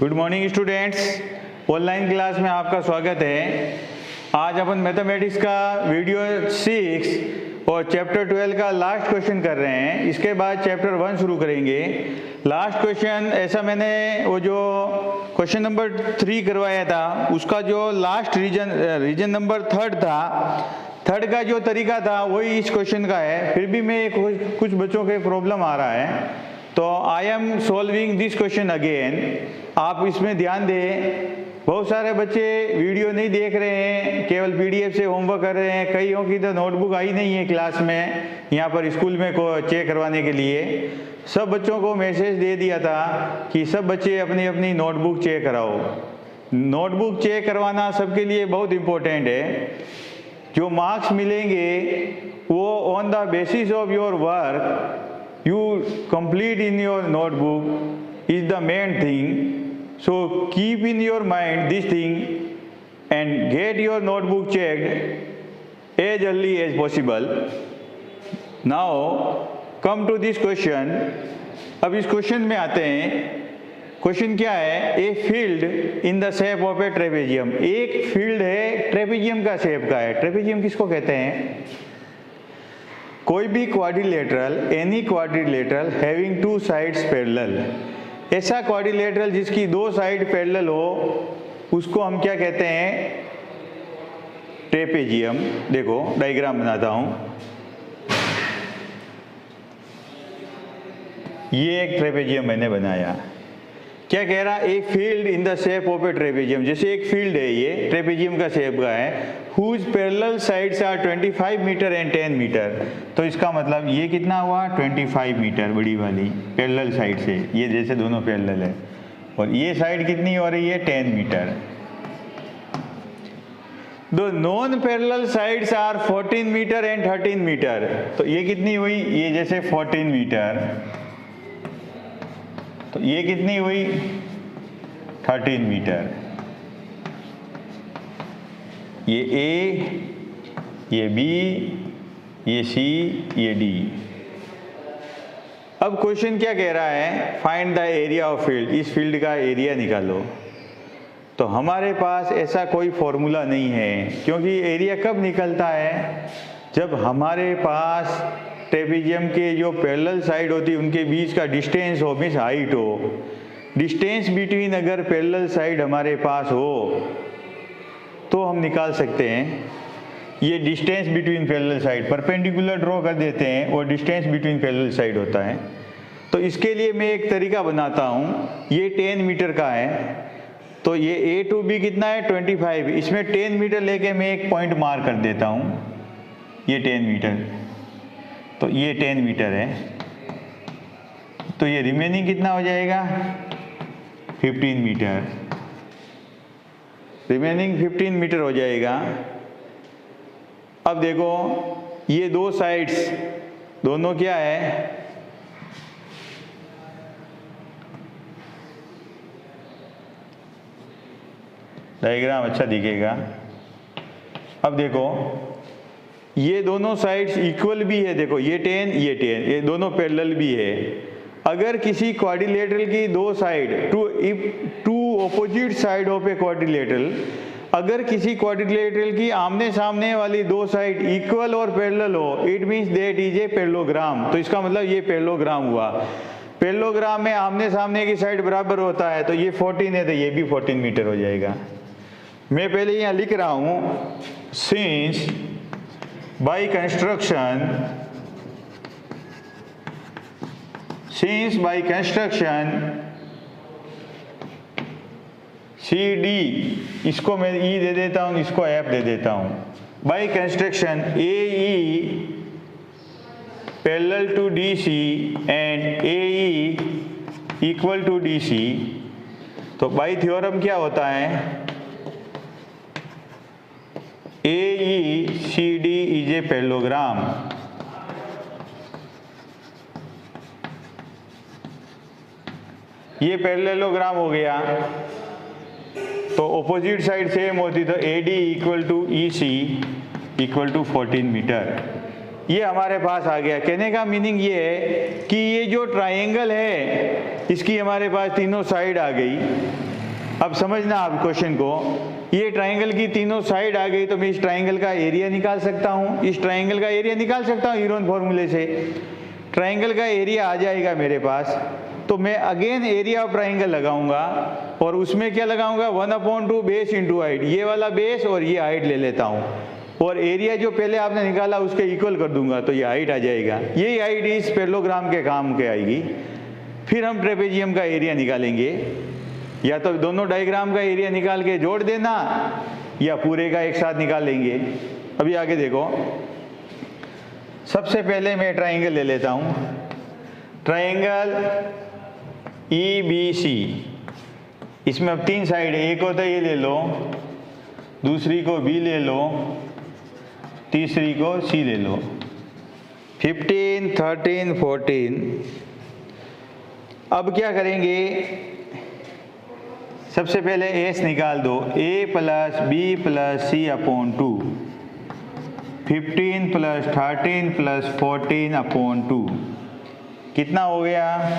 Good morning students, online class में आपका स्वागत है। आज अपन मैथमेटिक्स का वीडियो 6 और चैप्टर 12 का लास्ट क्वेश्चन कर रहे हैं। इसके बाद चैप्टर 1 शुरू करेंगे। लास्ट क्वेश्चन ऐसा मैंने वो जो क्वेश्चन नंबर 3 करवाया था उसका जो लास्ट रीजन नंबर 3 था, थर्ड का जो तरीका था वही इस क्वेश्चन का है। फिर भी मैं कुछ बच्चों के प्रॉब्लम आ रहा है तो I am solving this question again. आप इसमें ध्यान दें। बहुत सारे बच्चे वीडियो नहीं देख रहे हैं, केवल पीडीएफ से होमवर्क कर रहे हैं। कईयों की तो नोटबुक आई नहीं है क्लास में, यहाँ पर स्कूल में को चेक करवाने के लिए। सब बच्चों को मैसेज दे दिया था कि सब बच्चे अपनी अपनी नोटबुक चेक कराओ। नोटबुक चेक करवाना सबके लिए बहुत इम्पोर्टेंट है। जो मार्क्स मिलेंगे वो on the basis of your work you complete in your notebook is the main thing. So keep in your mind this thing and get your notebook checked as early as possible. Now come to this question. अब इस question में आते हैं। Question क्या है? A field in the shape of A trapezium. एक field है trapezium का शेप का है। ट्रेपेजियम किसको कहते हैं? कोई भी quadrilateral, any quadrilateral having two sides parallel, ऐसा क्वाड्रिलेटरल जिसकी दो साइड पैरेलल हो उसको हम क्या कहते हैं? ट्रेपेजियम। देखो डायग्राम बनाता हूं। ये एक ट्रेपेजियम मैंने बनाया। क्या कह रहा? A field in the shape of A trapezium. जैसे एक फील्ड है, ये ट्रेपेजियम का शेप का है। Whose parallel sides are 25 metre and 10 metre. तो इसका मतलब ये कितना हुआ? 25 मीटर बड़ी वाली पैरेलल साइड से, ये जैसे दोनों पैरेलल है। और ये साइड कितनी हो रही है? 10 मीटर। दो non parallel sides are 14 metre and 13 metre. तो ये कितनी हुई? ये जैसे 14 मीटर, तो ये कितनी हुई? 13 मीटर। ये ए, ये बी, ये सी, ये डी। अब क्वेश्चन क्या कह रहा है? Find the area of field. इस फील्ड का एरिया निकालो। तो हमारे पास ऐसा कोई फॉर्मूला नहीं है, क्योंकि एरिया कब निकलता है? जब हमारे पास ट्रेपेजियम के जो पैरेलल साइड होती है उनके बीच का डिस्टेंस हो, मीन्स हाइट हो। डिस्टेंस बिटवीन अगर पैरेलल साइड हमारे पास हो तो हम निकाल सकते हैं। ये distance between parallel side perpendicular draw कर देते हैं और डिस्टेंस बिटवीन पैरेलल साइड होता है। तो इसके लिए मैं एक तरीका बनाता हूँ। ये 10 मीटर का है, तो ये ए टू बी कितना है? 25। इसमें 10 मीटर लेके मैं एक पॉइंट मार्क कर देता हूँ। ये 10 मीटर, तो ये 10 मीटर है। तो ये रिमेनिंग कितना हो जाएगा? 15 मीटर। रिमेनिंग 15 मीटर हो जाएगा। अब देखो ये दो साइड्स दोनों क्या है? डायग्राम अच्छा दिखेगा। अब देखो ये दोनों साइड्स इक्वल भी है। देखो ये 10, ये 10, ये दोनों पैरेलल भी है। अगर किसी क्वाड्रिलेटरल की दो side, two opposite side of a quadrilateral, अगर किसी क्वाड्रिलेटरल की आमने सामने वाली दो साइड इक्वल और पैरेलल हो, it means that is a parallelogram. तो इसका मतलब ये पैरेललोग्राम हुआ। पैरेललोग्राम में आमने सामने की साइड बराबर होता है, तो ये 14 है तो ये भी 14 मीटर हो जाएगा। मैं पहले यहाँ लिख रहा हूँ, सिंस by construction CD, इसको मैं E दे देता हूँ, इसको F दे देता हूँ। by construction AE parallel to DC and AE equal to DC। तो by थ्योरम क्या होता है? AECD is a parallelogram। ये पैरेललोग्राम हो गया। तो ऑपोजिट साइड सेम होती तो AD equal to EC equal to 14 metre. ये हमारे पास आ गया। कहने का मीनिंग ये है कि ये जो ट्रायंगल है इसकी हमारे पास तीनों साइड आ गई। अब समझना आप क्वेश्चन को, ये ट्रायंगल की तीनों साइड आ गई तो मैं इस ट्रायंगल का एरिया निकाल सकता हूँ, इस ट्रायंगल का एरिया निकाल सकता हूँ हीरोन फॉर्मूले से। ट्रायंगल का एरिया आ जाएगा मेरे पास, तो मैं अगेन एरिया ऑफ ट्रायंगल लगाऊंगा और उसमें क्या लगाऊंगा, 1/2 बेस इंटू हाइट। ये वाला बेस और ये हाइट ले लेता हूँ और एरिया जो पहले आपने निकाला उसके इक्वल कर दूंगा तो ये हाइट आ जाएगा। यही हाइट इस पैरेललोग्राम के काम के आएगी। फिर हम ट्रेपेजियम का एरिया निकालेंगे, या तो दोनों डायग्राम का एरिया निकाल के जोड़ देना या पूरे का एक साथ निकाल लेंगे। अभी आगे देखो, सबसे पहले मैं ट्रायंगल ले लेता हूँ, ट्रायंगल EBC। इसमें अब 3 साइड है, एक होता है ये ले लो, दूसरी को B ले लो, तीसरी को C ले लो। 15, 13, 14। अब क्या करेंगे, सबसे पहले S निकाल दो, A + B + C/2। 15 + 13 + 14/2 कितना हो गया,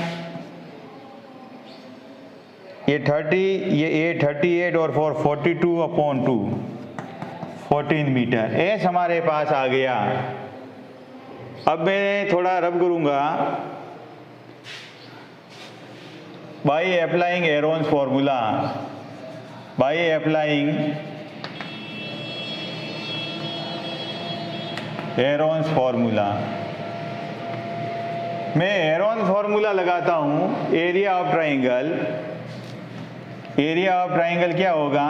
ये 30, ये 8 38 और 4 42/2 14 मीटर। एस हमारे पास आ गया। अब मैं थोड़ा रब करूंगा, by applying Heron's formula, by applying Heron's formula, मैं एरोन फॉर्मूला लगाता हूं area of triangle. Area of triangle क्या होगा,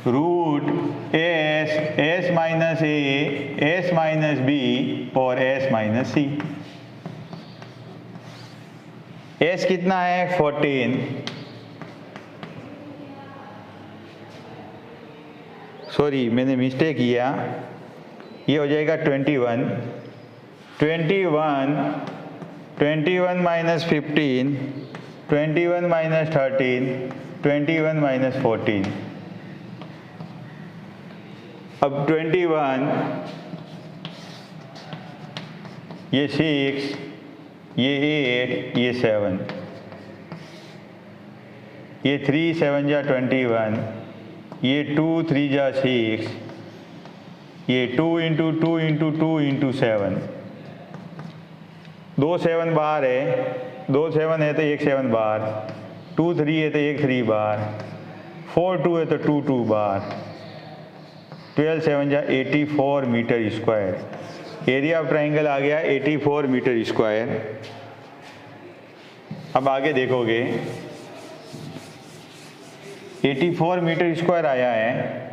root S minus A, S minus B और S माइनस C। S कितना है 14, सॉरी मैंने मिस्टेक किया, ये हो जाएगा 21 माइनस 15, 21 माइनस 13, 21 माइनस 14। अब 21, ये 6, ये 8, ये 7, ये 3 7 जा 21, ये 2 3 जा 6, ये 2 इंटू 2 इंटू 2 इंटू 7, 2 7 बाहर है, 2 7 है तो 1 7 बाहर, 2 3 है तो 1 3 बाहर, 4 2 है तो 2 2 बाहर, 12 7 जा 84 metre square. Area of triangle आ गया 84 मीटर स्क्वायर। अब आगे देखोगे 84 मीटर स्क्वायर आया है।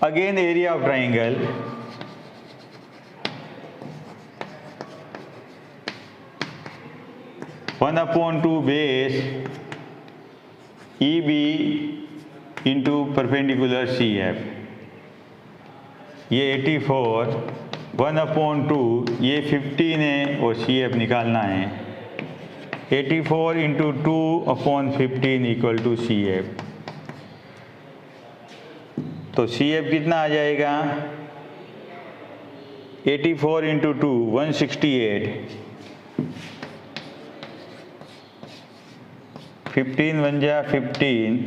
Again area of triangle, one upon 2 base EB into perpendicular CF। ये 84, 1/2, ये 15 है और CF निकालना है। 84 इंटू 2/15 इक्वल टू CF। तो CF कितना आ जाएगा, 84 इंटू 2 168, 15 1 जा 15,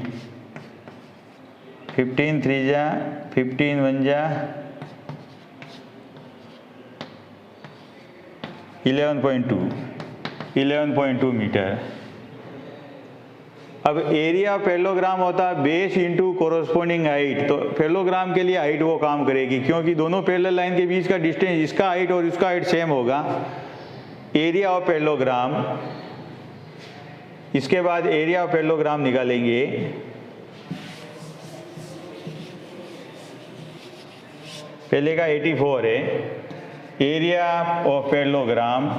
15 3 जा 15 1 जा 11.2 मीटर। अब एरिया पैरेललोग्राम होता है बेस इंटू कोरोस्पोंडिंग हाइट, तो पैरेललोग्राम के लिए हाइट वो काम करेगी क्योंकि दोनों पैरेलल लाइन के बीच का डिस्टेंस, इसका हाइट और इसका हाइट सेम होगा। एरिया ऑफ पैरेललोग्राम, इसके बाद एरिया ऑफ पैरेललोग्राम निकालेंगे। पहले का 84 है, area of parallelogram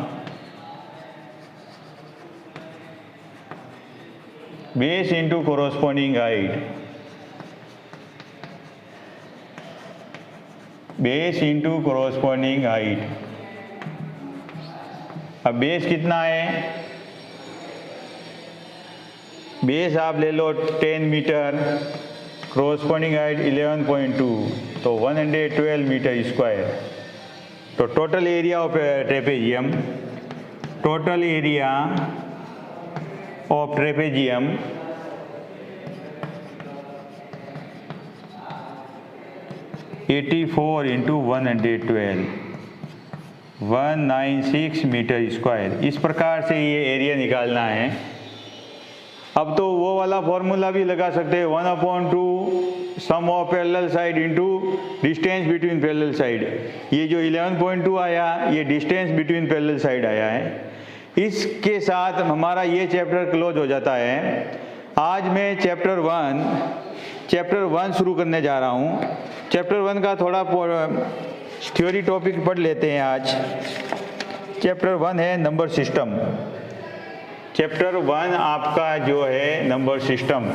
base into corresponding height, base into corresponding height. अब बेस कितना है, बेस आप ले लो 10 मीटर, कोरोस्पोंडिंग हाइट 11.2, तो 112 मीटर स्क्वायर। तो total area of trapezium, total area of trapezium 84 into 112, 196 metre square. इस प्रकार से ये एरिया निकालना है। अब तो वो वाला फॉर्मूला भी लगा सकते हैं, 1/2 sum of parallel side into distance between parallel side. ये जो 11.2 आया ये डिस्टेंस बिटवीन पैरेलल साइड आया है। इसके साथ हमारा ये चैप्टर क्लोज हो जाता है। आज मैं चैप्टर 1 शुरू करने जा रहा हूँ। चैप्टर 1 का थोड़ा थ्योरी टॉपिक पढ़ लेते हैं आज। चैप्टर 1 है नंबर सिस्टम। चैप्टर 1 आपका जो है नंबर सिस्टम।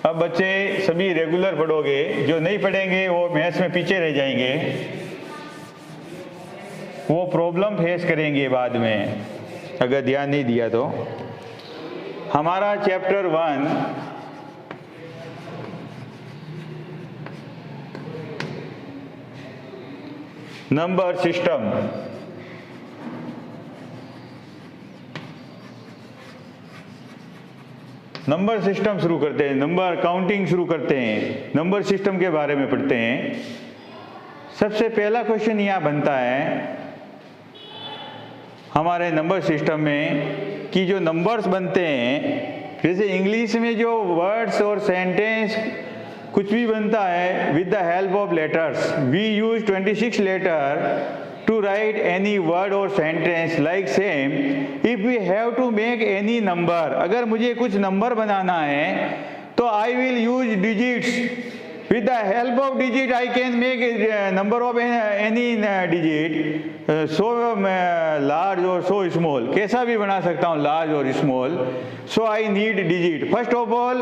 अब बच्चे सभी रेगुलर पढ़ोगे, जो नहीं पढ़ेंगे वो मैथ्स में पीछे रह जाएंगे, वो प्रॉब्लम फेस करेंगे बाद में अगर ध्यान नहीं दिया तो। हमारा chapter 1 number system. Number system शुरू करते हैं, नंबर काउंटिंग शुरू करते हैं, नंबर सिस्टम के बारे में पढ़ते हैं। सबसे पहला क्वेश्चन यहाँ बनता है हमारे नंबर सिस्टम में कि जो नंबर्स बनते हैं, जैसे इंग्लिश में जो वर्ड्स और सेंटेंस कुछ भी बनता है with the help of letters, we use 26 letter to write any word or sentence like same if we have to make any number। अगर मुझे कुछ नंबर बनाना है तो I will use digits। with the help of digit I can make a number of any digit, so large or so small, कैसा भी बना सकता हूँ large और small। so I need digit। first of all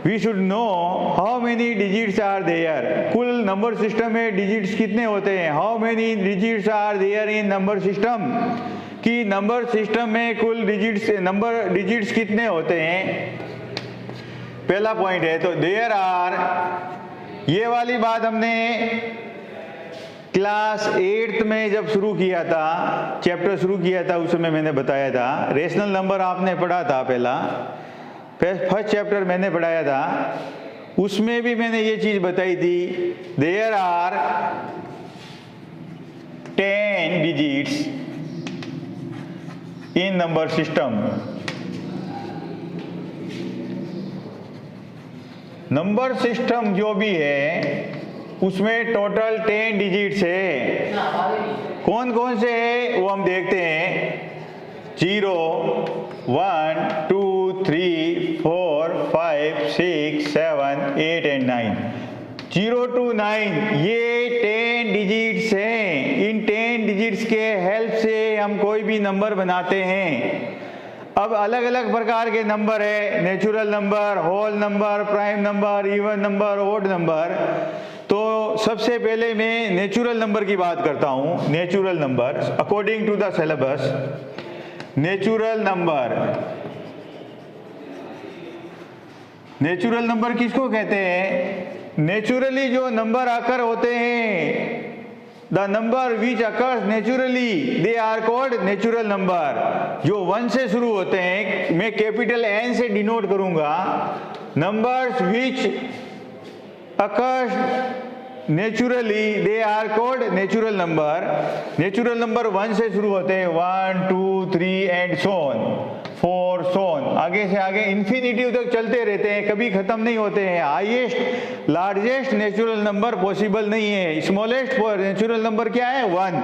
we should know how many digits are there। कुल number system में digits कितने होते हैं। how many digits are there in number system, कि नंबर सिस्टम में कुल नंबर डिजिट्स कितने होते हैं, पहला पॉइंट है। तो there are, ये वाली बात हमने क्लास 8th में जब शुरू किया था, चैप्टर शुरू किया था, उस समय मैंने बताया था। रेशनल नंबर आपने पढ़ा था पहला, फर्स्ट चैप्टर मैंने पढ़ाया था, उसमें भी मैंने ये चीज बताई थी। There are 10 digits in number system. Number system जो भी है उसमें टोटल 10 डिजिट्स है। कौन कौन से है वो हम देखते हैं। 0, 1, 2, 3, 4, 5, 6, 7, 8 एंड 9। 0 to 9 ये 10 डिजिट्स हैं। इन 10 डिजिट्स के हेल्प से हम कोई भी नंबर बनाते हैं। अब अलग अलग प्रकार के नंबर है, natural number, whole number, prime number, even number, odd number. तो सबसे पहले मैं नेचुरल नंबर की बात करता हूँ। Natural number according to the syllabus, natural number, natural number किसको कहते हैं। नेचुरली जो नंबर आकर होते हैं, the number which occurs naturally they are called natural number. जो 1 से शुरू होते हैं, मैं कैपिटल N से डिनोट करूंगा। Numbers which occurs naturally they are called natural number. Natural number 1 से शुरू होते हैं, 1, 2, 3 and so on, 4 so on, आगे से आगे इन्फिनिटिव तक चलते रहते हैं, कभी खत्म नहीं होते हैं। Highest largest natural number possible नहीं है। स्मॉलेस्ट नेचुरल नंबर क्या है, 1।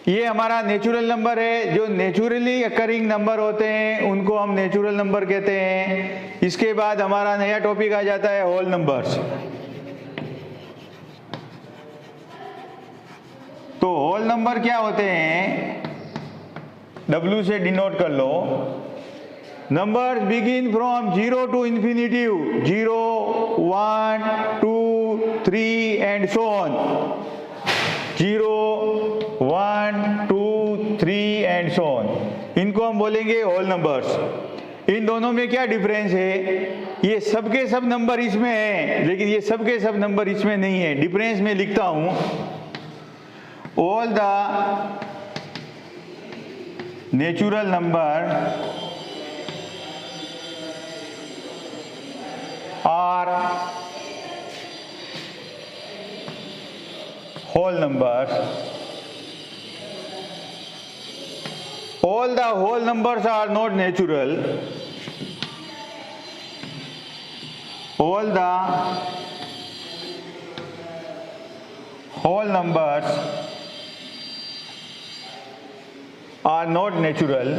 ये हमारा नेचुरल नंबर है। जो नेचुरली अकरिंग नंबर होते हैं उनको हम नेचुरल नंबर कहते हैं। इसके बाद हमारा नया टॉपिक आ जाता है होल नंबर्स। तो होल नंबर क्या होते हैं, W से डिनोट कर लो। Numbers begin from 0 to infinitive, 0, 1, 2, 3 and so on. 0, 1, 2, 3 and so on, इनको हम बोलेंगे होल नंबर्स। इन दोनों में क्या डिफरेंस है, ये सब के सब नंबर इसमें है, लेकिन ये सब के सब नंबर इसमें नहीं है। डिफरेंस में लिखता हूं, all the natural number are whole numbers. All the whole numbers are not natural. All the whole numbers are not natural.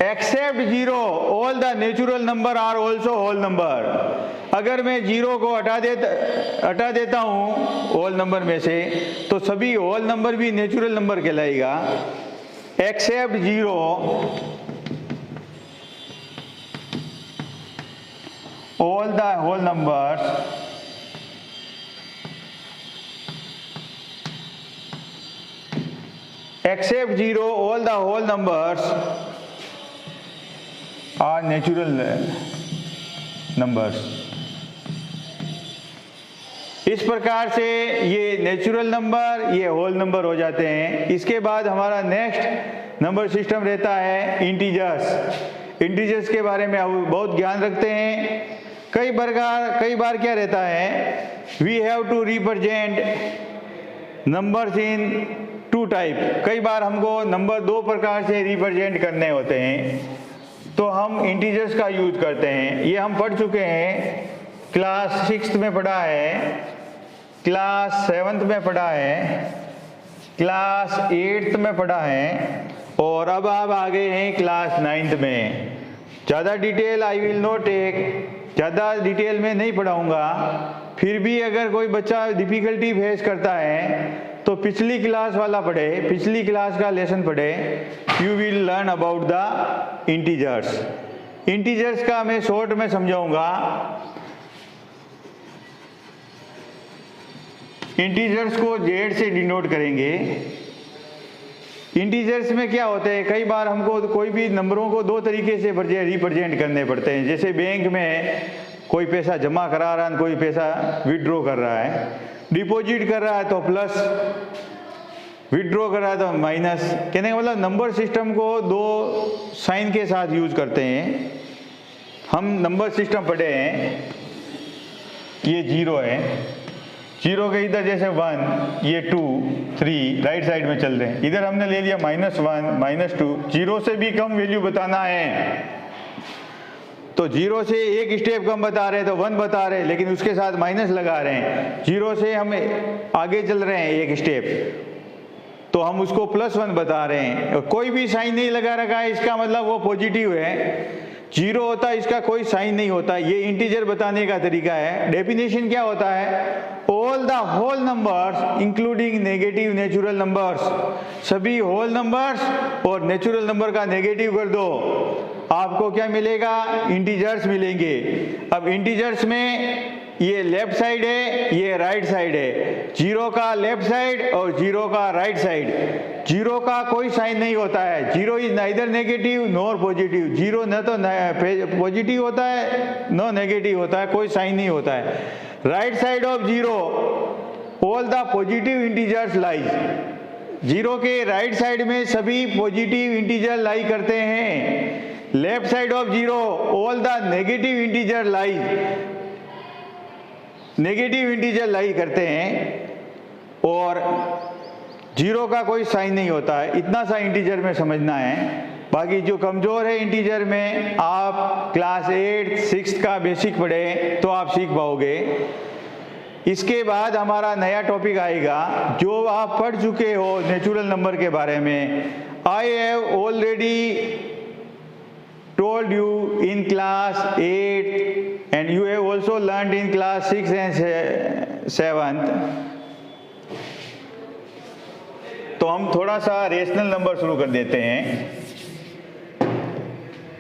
Except zero, all the natural number are also whole number. अगर मैं zero को हटा देता हूं whole number में से, तो सभी होल नंबर भी नेचुरल नंबर कहलाएगा। Except zero, all the whole numbers except zero, all the whole numbers are natural numbers. इस प्रकार से ये नेचुरल नंबर, ये होल नंबर हो जाते हैं। इसके बाद हमारा नेक्स्ट नंबर सिस्टम रहता है इंटीजर्स। इंटीजर्स के बारे में हम बहुत ज्ञान रखते हैं। कई बार क्या रहता है, we have to represent numbers in two type. कई बार हमको नंबर दो प्रकार से रिप्रेजेंट करने होते हैं, तो हम इंटीजर्स का यूज करते हैं। ये हम पढ़ चुके हैं, क्लास 6th में पढ़ा है, क्लास 7th में पढ़ा है, क्लास 8th में पढ़ा है, और अब आप आ गए हैं क्लास 9th में। ज़्यादा detail I will not take, ज़्यादा डिटेल में नहीं पढ़ाऊँगा। फिर भी अगर कोई बच्चा डिफ़िकल्टी फेस करता है तो पिछली क्लास वाला पढ़े, पिछली क्लास का लेसन पढ़े। You will learn about the integers. Integers का मैं शॉर्ट में समझाऊंगा। इंटीजर्स को जेड से डिनोट करेंगे। इंटीजर्स में क्या होता है, कई बार हमको कोई भी नंबरों को दो तरीके से रिप्रेजेंट करने पड़ते हैं। जैसे बैंक में कोई पैसा जमा करा रहा है, कोई पैसा विड्रॉ कर रहा है। डिपॉजिट कर रहा है तो प्लस, विड्रॉ कर रहा है तो माइनस। कहने का मतलब नंबर सिस्टम को दो साइन के साथ यूज करते हैं। हम नंबर सिस्टम पढ़े हैं, ये जीरो है, जीरो के इधर जैसे 1, ये 2, 3 राइट साइड में चल रहे हैं। इधर हमने ले लिया -1, -2। जीरो से भी कम वैल्यू बताना है तो जीरो से एक स्टेप कम बता रहे हैं तो 1 बता रहे हैं, लेकिन उसके साथ माइनस लगा रहे हैं। जीरो से हम आगे चल रहे हैं एक स्टेप, तो हम उसको +1 बता रहे हैं। और कोई भी साइन नहीं लगा रखा है, इसका मतलब वो पॉजिटिव है। जीरो होता है, इसका कोई साइन नहीं होता। ये इंटीजर बताने का तरीका है। डेफिनेशन क्या होता है, all the whole numbers including negative natural numbers. सभी होल नंबर्स और नेचुरल नंबर का नेगेटिव कर दो, आपको क्या मिलेगा, इंटीजर्स मिलेंगे। अब इंटीजर्स में ये लेफ्ट साइड है, ये राइट साइड है। जीरो का लेफ्ट साइड और जीरो का राइट साइड। जीरो का कोई साइन नहीं होता है। Zero is neither negative nor positive. Zero न तो पॉजिटिव होता है नो नेगेटिव होता है, कोई साइन नहीं होता है। Right side of zero all the positive integers lies. Zero के राइट साइड में सभी पॉजिटिव इंटीजर लाई करते हैं। Left side of zero all the negative integer lies, negative integer lie करते हैं, और जीरो का कोई साइन नहीं होता है। इतना सा इंटीजर में समझना है। बाकी जो कमज़ोर है इंटीजर में, आप क्लास 8, 6 का बेसिक पढ़े तो आप सीख पाओगे। इसके बाद हमारा नया टॉपिक आएगा जो आप पढ़ चुके हो नेचुरल नंबर के बारे में। I have already told you in class 8 and you have also learned in class 6 and 7th। तो हम थोड़ा सा रेशनल नंबर शुरू कर देते हैं।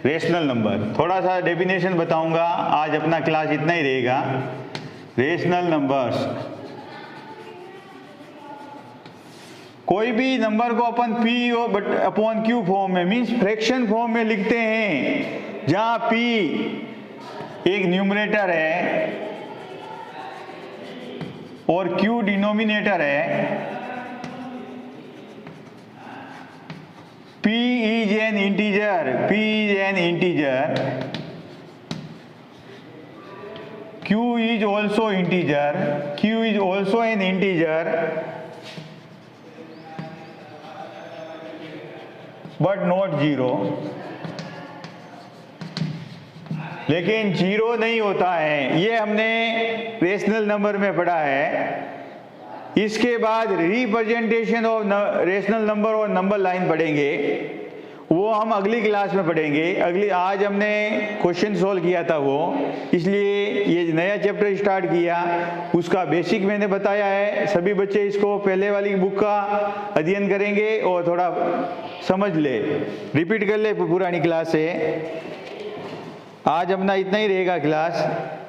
रेशनल नंबर थोड़ा सा डेफिनेशन बताऊंगा, आज अपना क्लास इतना ही रहेगा। रेशनल नंबर्स, कोई भी नंबर को अपन पी और अपॉन क्यू फॉर्म में मीन्स फ्रैक्शन फॉर्म में लिखते हैं, जहां पी एक न्यूमरेटर है और क्यू डिनोमिनेटर है। P is an integer, P is an integer, Q is also integer, Q is also an integer, but not zero. लेकिन जीरो नहीं होता है, ये हमने रेशनल नंबर में पढ़ा है। इसके बाद रिप्रेजेंटेशन ऑफ रेशनल नंबर और नंबर लाइन पढ़ेंगे, वो हम अगली क्लास में पढ़ेंगे। आज हमने क्वेश्चन सॉल्व किया था वो, इसलिए ये नया चैप्टर स्टार्ट किया, उसका बेसिक मैंने बताया है। सभी बच्चे इसको पहले वाली बुक का अध्ययन करेंगे और थोड़ा समझ ले, रिपीट कर ले पुरानी क्लास से। आज अपना इतना ही रहेगा क्लास।